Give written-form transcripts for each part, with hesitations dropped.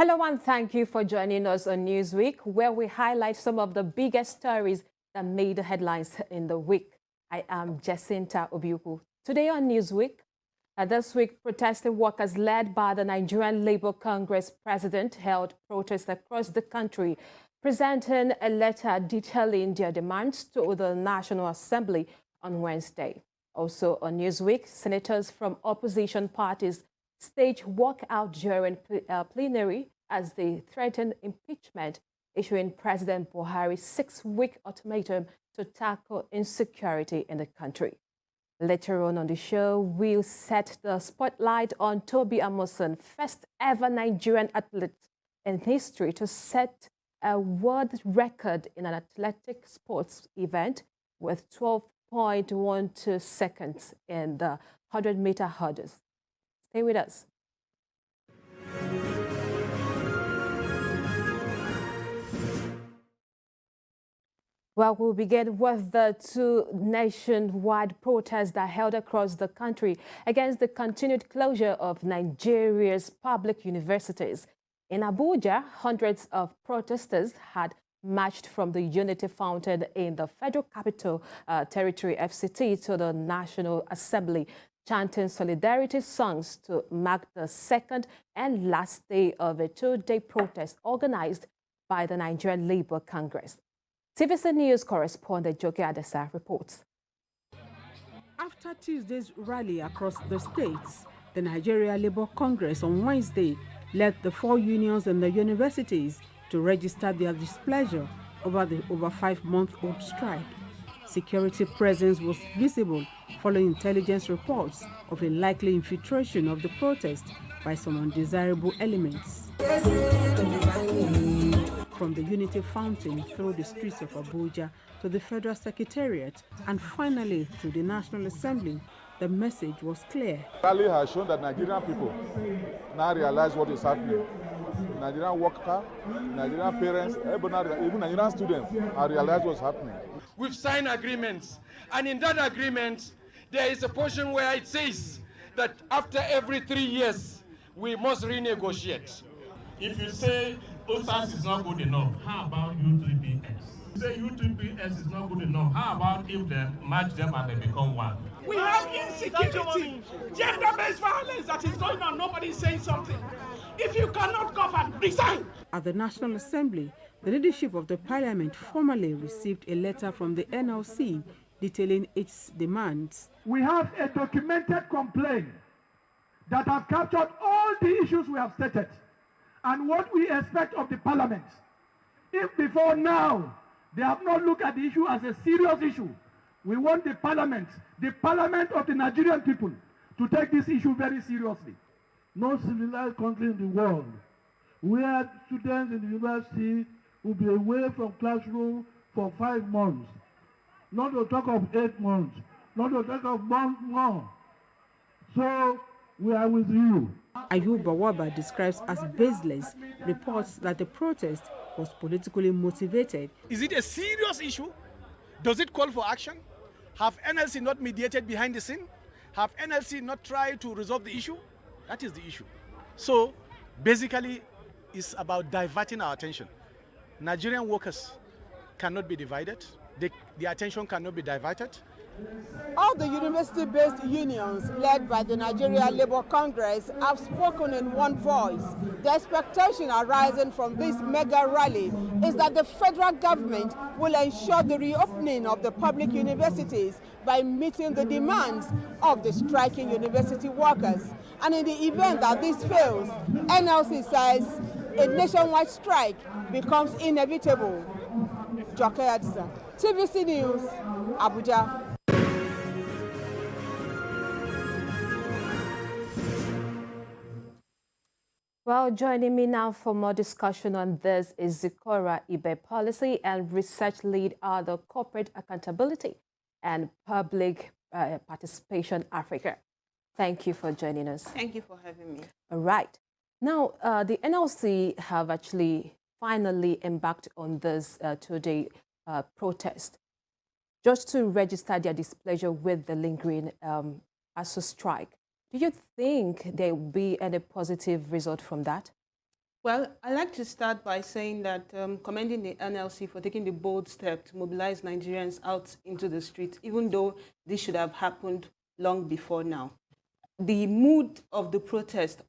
Hello and thank you for joining us on Newsweek, where we highlight some of the biggest stories that made the headlines in the week. I am Jacinta Obiuku. Today on Newsweek, this week, protesting workers led by the Nigerian Labour Congress president held protests across the country, presenting a letter detailing their demands to the National Assembly on Wednesday. Also on Newsweek, senators from opposition parties staged walkout during plenary as they threatened impeachment, issuing President Buhari's 6-week ultimatum to tackle insecurity in the country. Later on the show, we'll set the spotlight on Toby Amusan, first ever Nigerian athlete in history to set a world record in an athletic sports event with 12.12 seconds in the 100-meter hurdles. Stay with us. Well, we'll begin with the two nationwide protests that held across the country against the continued closure of Nigeria's public universities. In Abuja, hundreds of protesters had marched from the Unity Fountain in the Federal Capital Territory, FCT, to the National Assembly, chanting solidarity songs to mark the second and last day of a two-day protest organized by the Nigerian Labour Congress. TVC News correspondent Joke Adesa reports. After Tuesday's rally across the states, the Nigeria Labour Congress on Wednesday led the four unions and the universities to register their displeasure over the over 5-month-old strike. Security presence was visible following intelligence reports of a likely infiltration of the protest by some undesirable elements. From the Unity Fountain through the streets of Abuja to the Federal Secretariat and finally to the National Assembly, the message was clear. The rally has shown that Nigerian people now realize what is happening. Nigerian workers, Nigerian parents, everybody, even Nigerian students have realized what's happening. We've signed agreements, and in that agreement, there is a portion where it says that after every 3 years, we must renegotiate. If you say OSAS is not good enough, how about U3PS? If you say U3PS is not good enough, how about if they merge them and they become one? We have insecurity, gender-based violence that is going on. Nobody is saying something. If you cannot govern, resign. At the National Assembly, the leadership of the parliament formally received a letter from the NLC detailing its demands. We have a documented complaint that has captured all the issues we have stated and what we expect of the parliament. If before now they have not looked at the issue as a serious issue, we want the parliament of the Nigerian people, to take this issue very seriously. No civilized country in the world where students in the university will be away from classroom for 5 months, not to talk of 8 months, not to talk of 1 month. So we are with you. Ayub Bawaba describes as baseless reports that the protest was politically motivated. Is it a serious issue? Does it call for action? Have NLC not mediated behind the scene? Have NLC not tried to resolve the issue? That is the issue. So basically, it's about diverting our attention. Nigerian workers cannot be divided. The attention cannot be diverted. All the university-based unions led by the Nigeria Labour Congress have spoken in one voice. The expectation arising from this mega rally is that the federal government will ensure the reopening of the public universities by meeting the demands of the striking university workers. And in the event that this fails, NLC says a nationwide strike becomes inevitable. Joke Adisa, TVC News, Abuja. Well, joining me now for more discussion on this is Zikora Ibe, Policy and Research Lead at the Corporate Accountability and Public Participation Africa. Thank you for joining us. Thank you for having me. All right. Now, the NLC have actually finally embarked on this two-day protest just to register their displeasure with the lingering ASU strike. Do you think there will be any positive result from that? Well, I'd like to start by saying that commending the NLC for taking the bold step to mobilize Nigerians out into the streets, even though this should have happened long before now. The mood of the protest,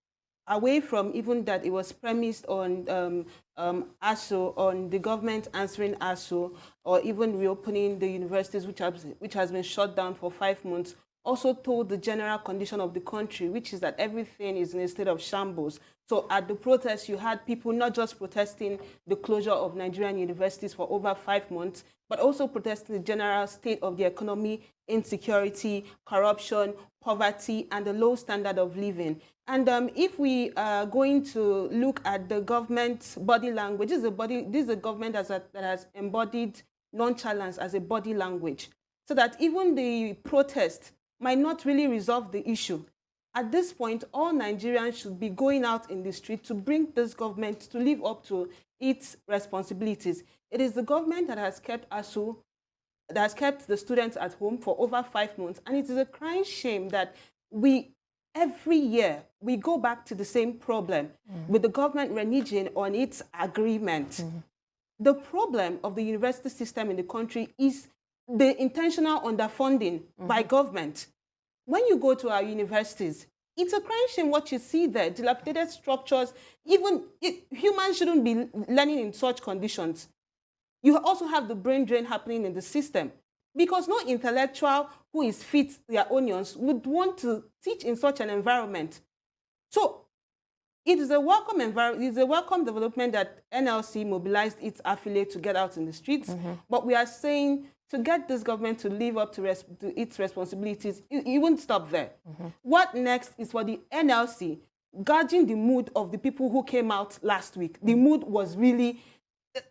away from even that it was premised on ASO, on the government answering ASO, or even reopening the universities, which has been shut down for 5 months, also told the general condition of the country, which is that everything is in a state of shambles. So at the protest, you had people not just protesting the closure of Nigerian universities for over 5 months, but also protesting the general state of the economy, insecurity, corruption, poverty, and the low standard of living. And if we are going to look at the government's body language, this is a government that has embodied nonchalance as a body language, so that even the protest might not really resolve the issue. At this point, all Nigerians should be going out in the street to bring this government to live up to its responsibilities. It is the government that has kept ASU, that has kept the students at home for over 5 months, and it is a crying shame that every year we go back to the same problem with the government reneging on its agreement. The problem of the university system in the country is the intentional underfunding by government. When you go to our universities, it's a crying shame what you see there, dilapidated structures. Humans shouldn't be learning in such conditions. You also have the brain drain happening in the system, because no intellectual who is fit their onions would want to teach in such an environment. So it is a welcome development that NLC mobilized its affiliate to get out in the streets. But we are saying, to get this government to live up to its responsibilities, it won't stop there. What next is for the NLC, gauging the mood of the people who came out last week. The mood was really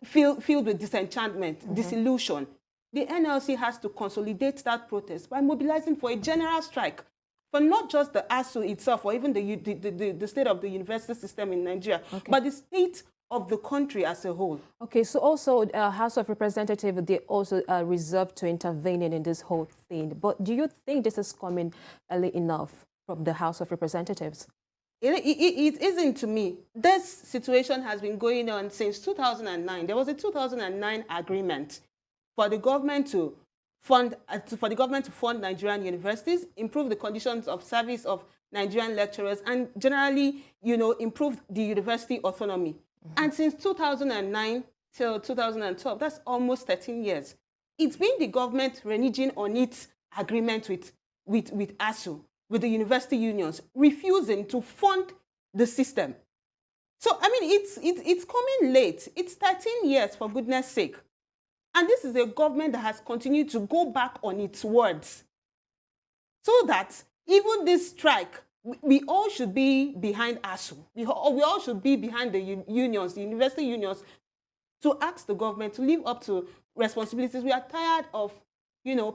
filled with disenchantment, disillusion. The NLC has to consolidate that protest by mobilizing for a general strike, for not just the ASU itself or even the state of the university system in Nigeria, but the state of the country as a whole. Okay, so also House of Representatives, they also reserved to intervening in this whole thing. But do you think this is coming early enough from the House of Representatives? It isn't to me. This situation has been going on since 2009. There was a 2009 agreement for the government to fund Nigerian universities, improve the conditions of service of Nigerian lecturers, and generally, improve the university autonomy. And since 2009 till 2012, that's almost 13 years. It's been the government reneging on its agreement with ASU, with the university unions, refusing to fund the system. So, I mean, it's coming late. It's 13 years, for goodness sake. And this is a government that has continued to go back on its words. So that even this strike, we all should be behind ASU. We all should be behind the unions, the university unions, to ask the government to live up to responsibilities. We are tired of,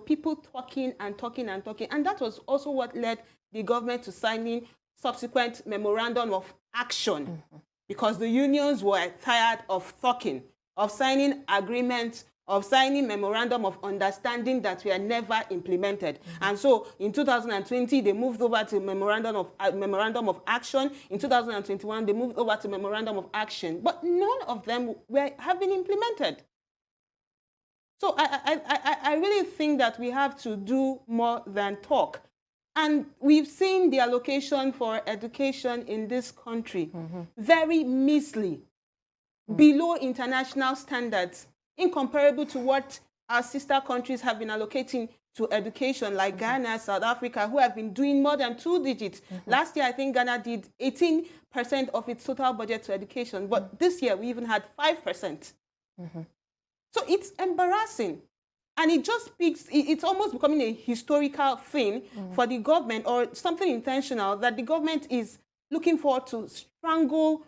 people talking and talking and talking. And that was also what led the government to signing subsequent memorandum of action, because the unions were tired of talking, of signing agreements, of signing memorandum of understanding that were never implemented. And so in 2020, they moved over to memorandum of action. In 2021, they moved over to memorandum of action. But none of them have been implemented. So I really think that we have to do more than talk. And we've seen the allocation for education in this country very measly, below international standards, incomparable to what our sister countries have been allocating to education, like Ghana, South Africa, who have been doing more than 2 digits. Last year, I think Ghana did 18% of its total budget to education, but this year we even had 5%. So it's embarrassing. And it just speaks, it's almost becoming a historical thing for the government, or something intentional, that the government is looking forward to strangle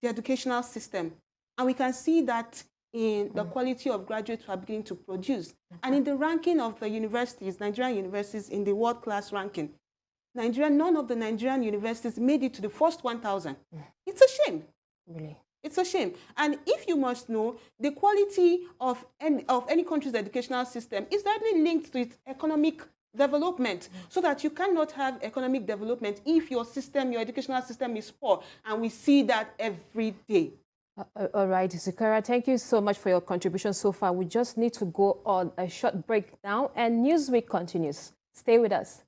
the educational system. And we can see that in the quality of graduates who are beginning to produce. And in the ranking of the universities, Nigerian universities, in the world-class ranking, none of the Nigerian universities made it to the first 1,000. It's a shame. Really? It's a shame. And if you must know, the quality of any country's educational system is directly linked to its economic development, so that you cannot have economic development if your system, your educational system is poor. And we see that every day. All right, Zikora, thank you so much for your contribution so far. We just need to go on a short break now, and Newsweek continues. Stay with us.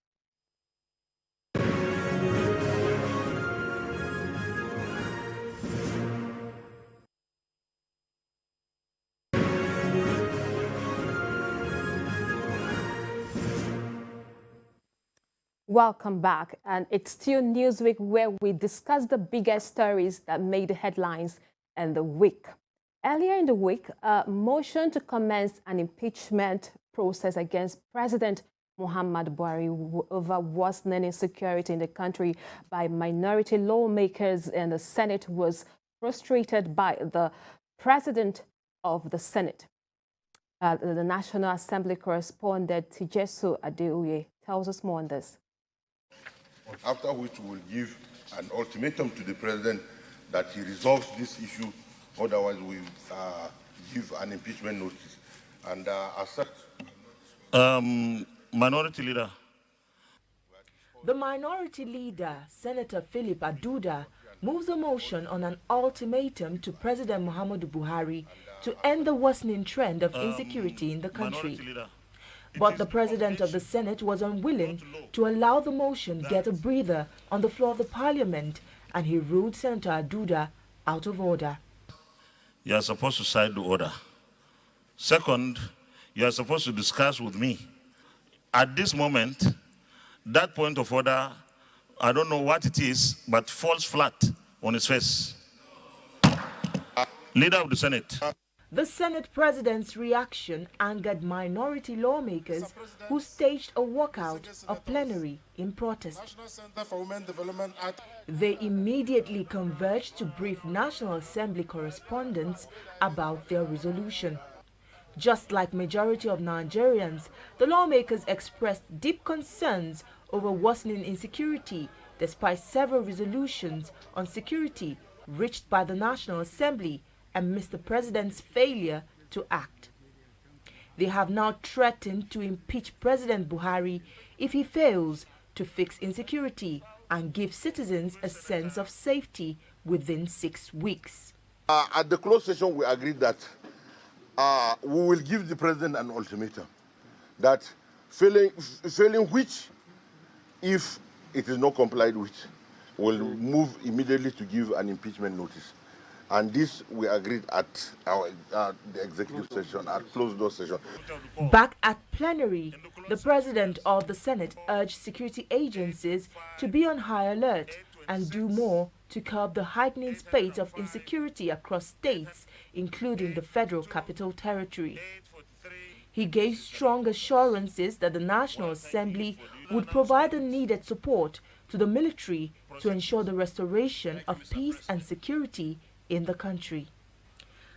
Welcome back, and it's still Newsweek, where we discuss the biggest stories that made headlines in the week. Earlier in the week, a motion to commence an impeachment process against President Muhammadu Buhari over worsening insecurity in the country by minority lawmakers in the Senate was frustrated by the President of the Senate. The National Assembly correspondent Tijesu Adeuye tells us more on this. After which we will give an ultimatum to the President that he resolves this issue, otherwise we give an impeachment notice. And as such... Minority Leader. The Minority Leader, Senator Philip Aduda, moves a motion on an ultimatum to President Muhammadu Buhari to end the worsening trend of insecurity in the country. But the President of the Senate was unwilling to allow the motion get a breather on the floor of the Parliament, and he ruled Senator Aduda out of order. You are supposed to cite the order. Second, you are supposed to discuss with me. At this moment, that point of order, I don't know what it is, but falls flat on its face. Leader of the Senate. The Senate President's reaction angered minority lawmakers who staged a walkout of plenary in protest. They immediately converged to brief National Assembly correspondents about their resolution. Just like majority of Nigerians, the lawmakers expressed deep concerns over worsening insecurity despite several resolutions on security reached by the National Assembly and Mr. President's failure to act. They have now threatened to impeach President Buhari if he fails to fix insecurity and give citizens a sense of safety within 6 weeks. At the closed session, we agreed that we will give the President an ultimatum that failing which, if it is not complied with, will move immediately to give an impeachment notice. And this we agreed at the executive session, at closed door session. Back at plenary, the President of the Senate urged security agencies to be on high alert and do more to curb the heightening spate of insecurity across states, including the Federal Capital Territory. He gave strong assurances that the National Assembly would provide the needed support to the military to ensure the restoration of peace and security in the country.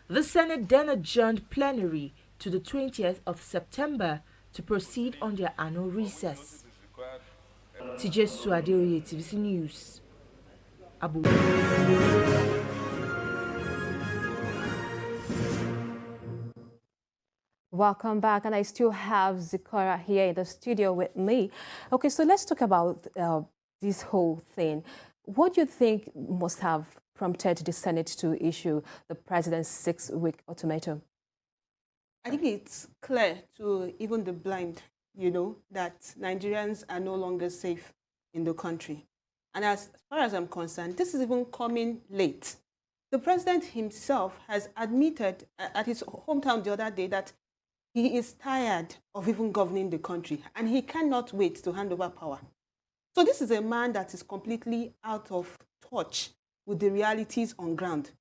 The Senate then adjourned plenary to the 20th of September to proceed on their annual recess. Tijesu Adeuye, TVC News, Abu. Welcome back, and I still have Zikora here in the studio with me. Okay, so let's talk about this whole thing. What do you think must have prompted the Senate to issue the president's 6-week ultimatum? I think it's clear to even the blind, that Nigerians are no longer safe in the country. And as far as I'm concerned, this is even coming late. The president himself has admitted at his hometown the other day that he is tired of even governing the country, and he cannot wait to hand over power. So this is a man that is completely out of touch with the realities on ground,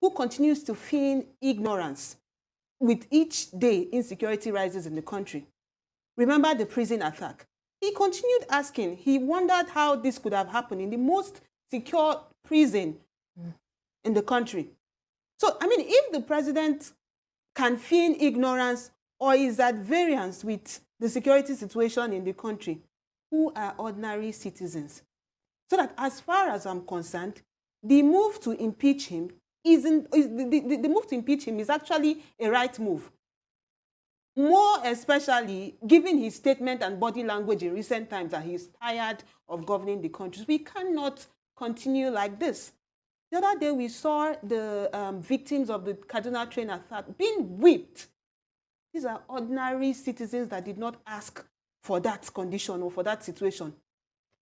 who continues to feign ignorance. With each day, insecurity rises in the country. Remember the prison attack. He continued asking. He wondered how this could have happened in the most secure prison in the country. So, if the president can feign ignorance or is at variance with the security situation in the country, who are ordinary citizens? So that as far as I'm concerned, the move to impeach him the move to impeach him is actually a right move. more especially given his statement and body language in recent times that he's tired of governing the country. We cannot continue like this. The other day we saw the victims of the Kaduna train attack being whipped. These are ordinary citizens that did not ask for that condition or for that situation.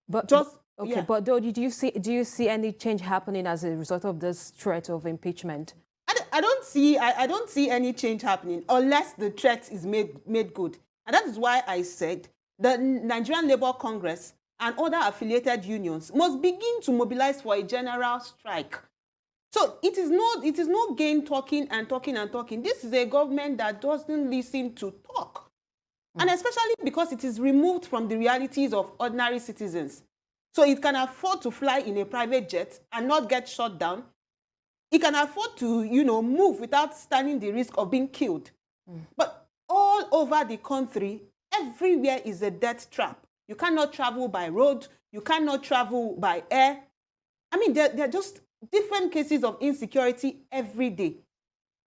But do you see any change happening as a result of this threat of impeachment? I don't see any change happening unless the threat is made good. And that is why I said the Nigerian Labour Congress and other affiliated unions must begin to mobilize for a general strike. So it is no gain talking and talking and talking. This is a government that doesn't listen to talk. And especially because it is removed from the realities of ordinary citizens. So it can afford to fly in a private jet and not get shot down. It can afford to, move without standing the risk of being killed. But all over the country, everywhere is a death trap. You cannot travel by road. You cannot travel by air. I mean, there are just different cases of insecurity every day.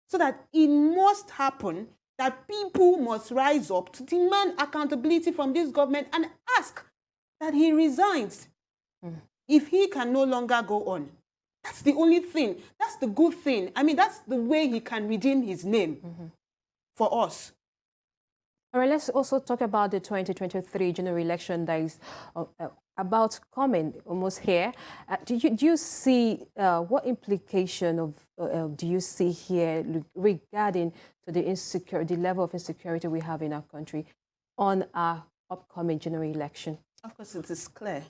So that it must happen that people must rise up to demand accountability from this government and ask that he resigns if he can no longer go on. That's the only thing. That's the good thing. I mean, that's the way he can redeem his name for us. All right, let's also talk about the 2023 general election that is about coming almost here. Do you see what implication of do you see here regarding to the level of insecurity we have in our country on our upcoming general election? Of course, it is clear.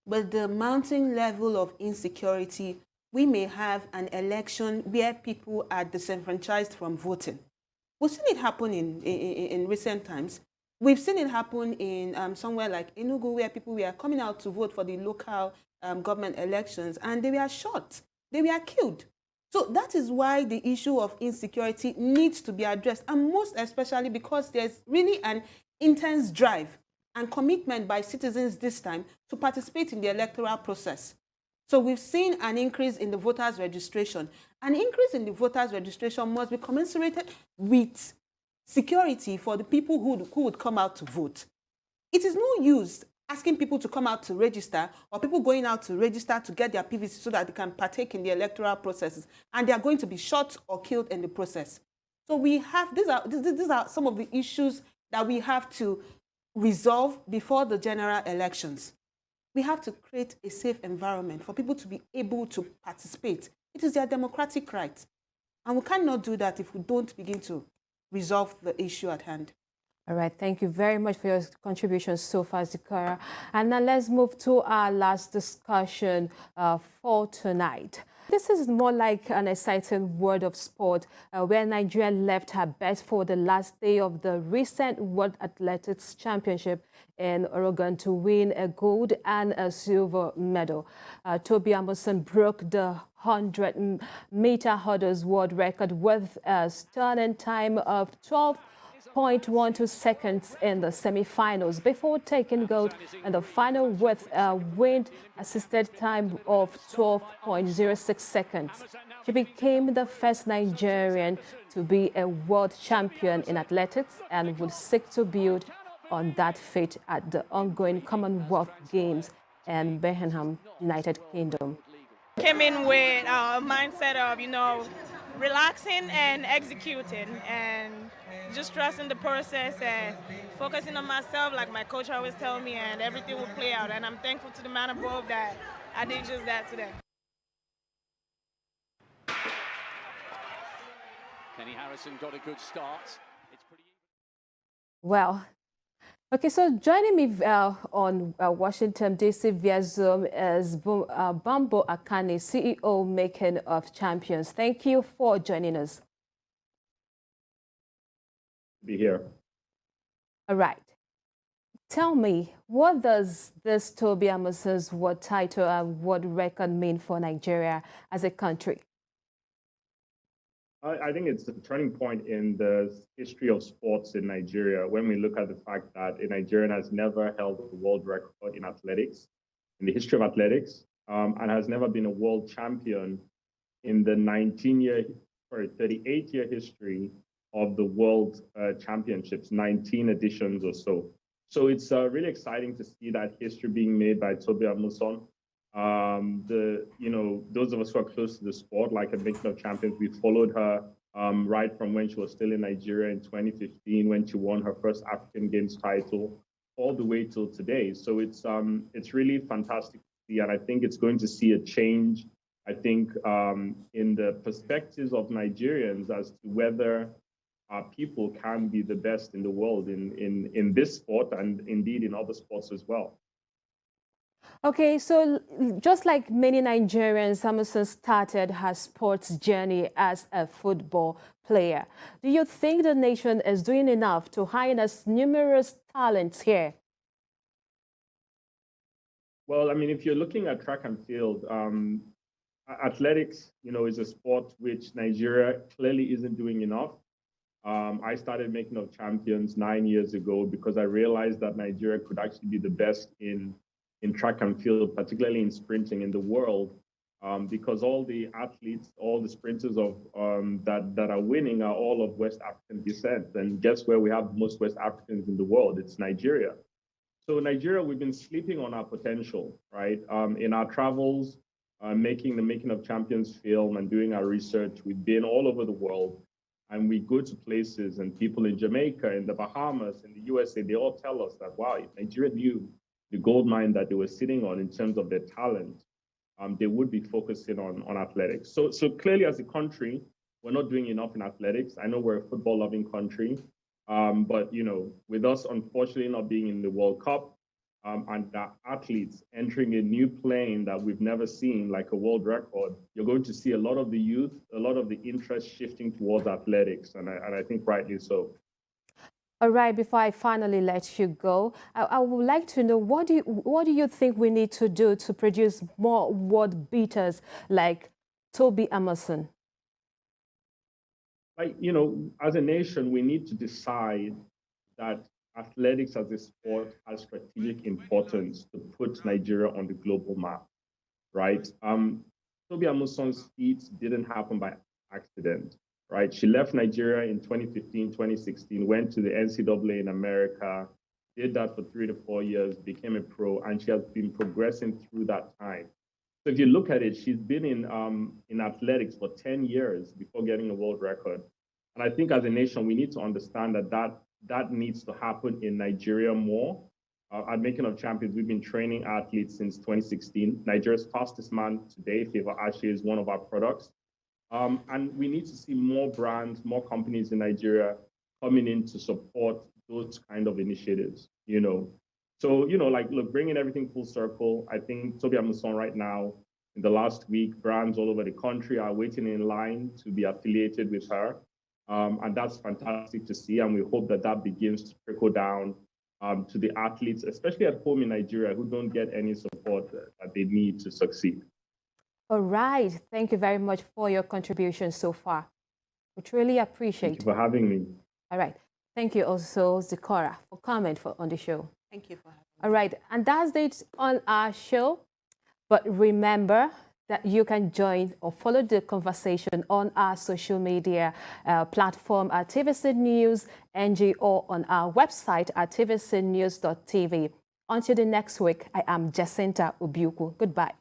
But the mounting level of insecurity, we may have an election where people are disenfranchised from voting. We've seen it happen in recent times. We've seen it happen in somewhere like Enugu, where people were coming out to vote for the local government elections, and they were shot. They were killed. So that is why the issue of insecurity needs to be addressed, and most especially because there's really an intense drive and commitment by citizens this time to participate in the electoral process. So we've seen an increase in the voters' registration. An increase in the voters' registration must be commensurated with security for the people who would come out to vote. It is no use asking people to come out to register or people going out to register to get their PVC so that they can partake in the electoral processes, and they are going to be shot or killed in the process. So we have, these are some of the issues that we have to resolve before the general elections. We have to create a safe environment for people to be able to participate. It is their democratic right. And we cannot do that if we don't begin to resolve the issue at hand. All right, thank you very much for your contribution so far, Zikora. And now let's move to our last discussion for tonight. This is more like an exciting world of sport where Nigeria left her best for the last day of the recent World Athletics Championship in Oregon to win a gold and a silver medal. Toby Amusan broke the 100-meter hurdles world record with a stunning time of 12.12 seconds in the semi-finals before taking gold in the final with a wind-assisted time of 12.06 seconds. She became the first Nigerian to be a world champion in athletics and will seek to build on that feat at the ongoing Commonwealth Games in Birmingham, United Kingdom. Came in with a mindset of, relaxing and executing and just trusting the process and focusing on myself, like my coach always tells me, and everything will play out. And I'm thankful to the man above that I did just that today. Kenny Harrison got a good start. It's pretty. Well, okay, so joining me on Washington, D.C. via Zoom is Bambo Akane, CEO Making of Champions. Thank you for joining us. Be here. All right. Tell me, what does this Toby Amusan's world title and world record mean for Nigeria as a country? I think it's a turning point in the history of sports in Nigeria when we look at the fact that a Nigerian has never held a world record in athletics, in the history of athletics, and has never been a world champion in the 38-year history of the World Championships, 19 editions or so. So it's really exciting to see that history being made by Tobi Amusan. Those of us who are close to the sport, like at Making of Champions, we followed her right from when she was still in Nigeria in 2015, when she won her first African Games title, all the way till today. So it's really fantastic to see, and I think it's going to see a change, I think, in the perspectives of Nigerians as to whether people can be the best in the world in this sport and indeed in other sports as well. Okay, so just like many Nigerians, Amusan started her sports journey as a football player. Do you think the nation is doing enough to harness numerous talents here? Well, I mean, if you're looking at track and field, athletics, is a sport which Nigeria clearly isn't doing enough. I started Making of Champions 9 years ago because I realized that Nigeria could actually be the best in track and field, particularly in sprinting in the world, because all the athletes, all the sprinters of that are winning are all of West African descent. And guess where we have most West Africans in the world? It's Nigeria. So Nigeria, we've been sleeping on our potential, right? In our travels, making the Making of Champions film and doing our research, we've been all over the world. And we go to places and people in Jamaica, in the Bahamas, in the USA, they all tell us that, wow, if Nigeria knew the gold mine that they were sitting on in terms of their talent, they would be focusing on athletics. So clearly as a country, we're not doing enough in athletics. I know we're a football-loving country, but with us unfortunately not being in the World Cup, and the athletes entering a new plane that we've never seen, like a world record, you're going to see a lot of the youth, a lot of the interest shifting towards athletics, and I think rightly so. All right, before I finally let you go, I would like to know, what do you think we need to do to produce more world beaters like Tobi Amusan? As a nation, we need to decide that athletics as a sport has strategic importance to put Nigeria on the global map, right? Tobi Amusan's feat didn't happen by accident, right? She left Nigeria in 2015, 2016, went to the NCAA in America, did that for 3 to 4 years, became a pro, and she has been progressing through that time. So if you look at it, she's been in athletics for 10 years before getting a world record. And I think as a nation, we need to understand that needs to happen in Nigeria more. At Making of Champions, we've been training athletes since 2016. Nigeria's fastest man today, Favor Ashe, is one of our products. And we need to see more brands, more companies in Nigeria coming in to support those kind of initiatives, So, look, bringing everything full circle, I think Tobi Amusan right now, in the last week, brands all over the country are waiting in line to be affiliated with her. And that's fantastic to see. And we hope that begins to trickle down to the athletes, especially at home in Nigeria, who don't get any support that they need to succeed. All right. Thank you very much for your contribution so far. We truly appreciate it. Thank you for having me. All right. Thank you also, Zikora, for coming on the show. Thank you for having me. All right. And that's it on our show. But remember that you can join or follow the conversation on our social media platform at TVC News NG or on our website at tvcnews.tv. Until the next week, I am Jacinta Obiuku. Goodbye.